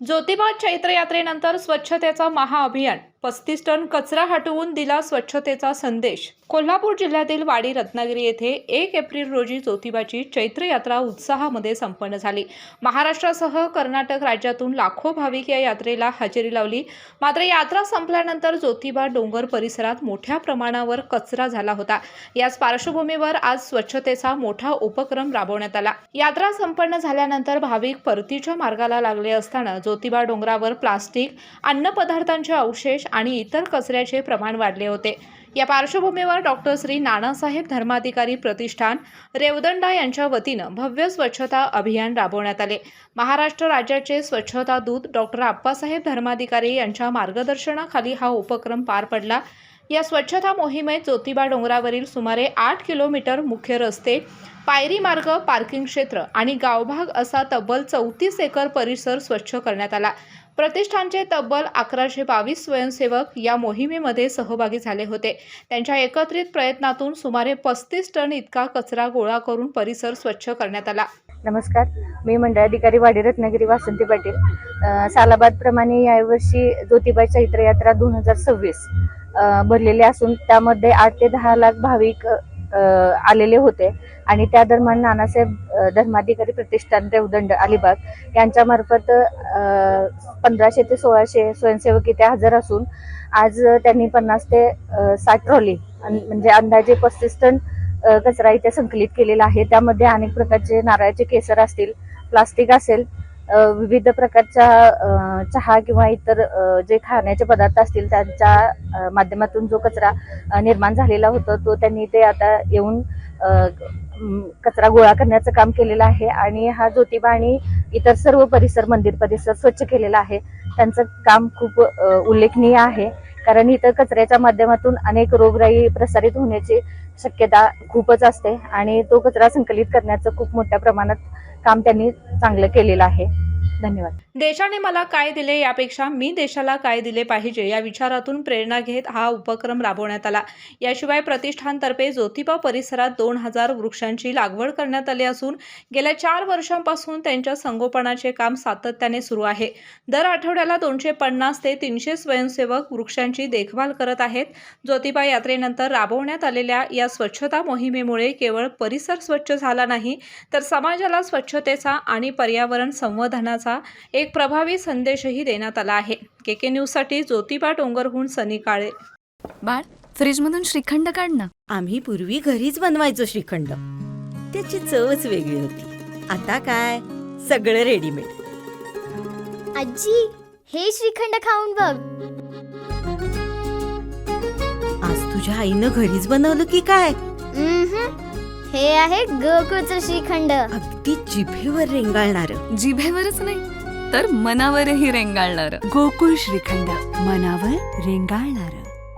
ज्योतिबा चैत्र यात्रेनंतर स्वच्छतेचा महाअभियान 35 टन कचरा हटवून दिला स्वच्छतेचा संदेश। कोल्हापूर जिल्ह्यातील वाडी रत्नागिरी येथे 1 एप्रिल रोजी ज्योतिबाची चैत्र यात्रा उत्साहामध्ये संपन्न झाली। महाराष्ट्रासह कर्नाटक राज्यातून लाखो भाविक या यात्रेला हजेरी लावली। मात्र यात्रा संपल्यानंतर ज्योतिबा डोंगर परिसरात मोठ्या प्रमाणावर कचरा झाला होता। याच पार्श्वभूमीवर आज स्वच्छतेचा मोठा उपक्रम राबवण्यात आला। यात्रा संपन्न झाल्यानंतर भाविक परतीच्या मार्गाला लागले असताना ज्योतिबा डोंगरावर प्लास्टिक, अन्नपदार्थांचे अवशेष आणि इतर कचऱ्याचे प्रमाण वाढले होते। या पार्श्वभूमीवर डॉक्टर श्री नानासाहेब धर्माधिकारी प्रतिष्ठान रेवदंडा यांच्या वतीनं भव्य स्वच्छता अभियान राबवण्यात आले। महाराष्ट्र राज्याचे स्वच्छता दूत डॉक्टर आप्पासाहेब धर्माधिकारी यांच्या मार्गदर्शनाखाली हा उपक्रम पार पडला। या स्वच्छता मोहिमेत ज्योतिबा डोंगरावरील सुमारे 8 किलोमीटर मुख्य रस्ते, पायरी मार्ग, पार्किंग क्षेत्र आणि गावभाग असा तब्बल 34 एकर परिसर स्वच्छ करण्यात आला। प्रतिष्ठानचे तब्बल 1122 स्वयंसेवक या मोहिमेमध्ये सहभागी झाले होते। त्यांच्या एकत्रित प्रयत्नातून सुमारे 35 टन इतका कचरा गोळा करून परिसर स्वच्छ करण्यात आला। नमस्कार, मी मंडळाधिकारी वाडी रत्नागिरी वासंती पाटील। सालाबाद प्रमाणे यावर्षी ज्योतिबा चैत्र यात्रा 2026 भरलेली असून त्यामध्ये 8 ते 10 लाख भाविक आलेले होते आणि त्या दरम्यान नानासाहेब धर्माधिकारी प्रतिष्ठान रेवदंड अलिबाग यांच्या मार्फत 1500 ते 1600 स्वयंसेवक इथे हजर असून आज त्यांनी 50 ते 60 ट्रॉली म्हणजे अंदाजे 35 टन कचरा इथे संकलित केलेला आहे। त्यामध्ये अनेक प्रकारचे नारळाचे केसर असतील, प्लास्टिक असेल, विविध प्रकारच्या चहा किंवा इतर जे खाण्याचे पदार्थ असतील त्यांच्या माध्यमातून जो कचरा निर्माण झालेला होता तो त्यांनी ते आता येऊन कचरा गोळा करण्याचं काम केलेलं आहे आणि हा ज्योतिबा आणि इतर सर्व परिसर, मंदिर परिसर स्वच्छ केलेला आहे। त्यांचं काम खूप उल्लेखनीय आहे, कारण इथं कचऱ्याच्या माध्यमातून अनेक रोगराई प्रसारित होण्याची शक्यता खूपच असते आणि तो कचरा संकलित करण्याचं खूप मोठ्या प्रमाणात काम त्यांनी चांगलं केलेलं आहे। धन्यवाद। देशाने मला काय दिले यापेक्षा मी देशाला काय दिले पाहिजे या विचारातून प्रेरणा घेत हा उपक्रम राबवण्यात आला। याशिवाय प्रतिष्ठानतर्फे ज्योतिबा परिसरात 2000 वृक्षांची लागवड करण्यात आली असून गेल्या 4 वर्षांपासून त्यांच्या संगोपनाचे काम सातत्याने सुरू आहे। दर आठवड्याला 250 ते 300 स्वयंसेवक वृक्षांची देखभाल करत आहेत। ज्योतिबा यात्रेनंतर राबवण्यात आलेल्या या स्वच्छता मोहिमेमुळे केवळ परिसर स्वच्छ झाला नाही तर समाजाला स्वच्छतेचा आणि पर्यावरण संवर्धनाचा एक प्रभावी संदेशही देण्यात आला आहे। केके न्यूज साठी ज्योतिबा डोंगरहून सनी काळे। बाळ, फ्रीजमधून श्रीखंड काढ ना। आम्ही पूर्वी घरीच बनवायचो श्रीखंड, त्याची चवच वेगळी होती। आता काय सगळं रेडीमेड। आजी, हे श्रीखंड खाऊन बघ। आज तुझ्या आईनं घरीच बनवलं की काय? हे आहे गोकुळचं श्रीखंड, अगदी जिभेवर रेंगाळणार। जिभेवरच नाही तर मनावरही रेंगाळणार। गोकुळ श्रीखंड, मनावर रेंगाळणार।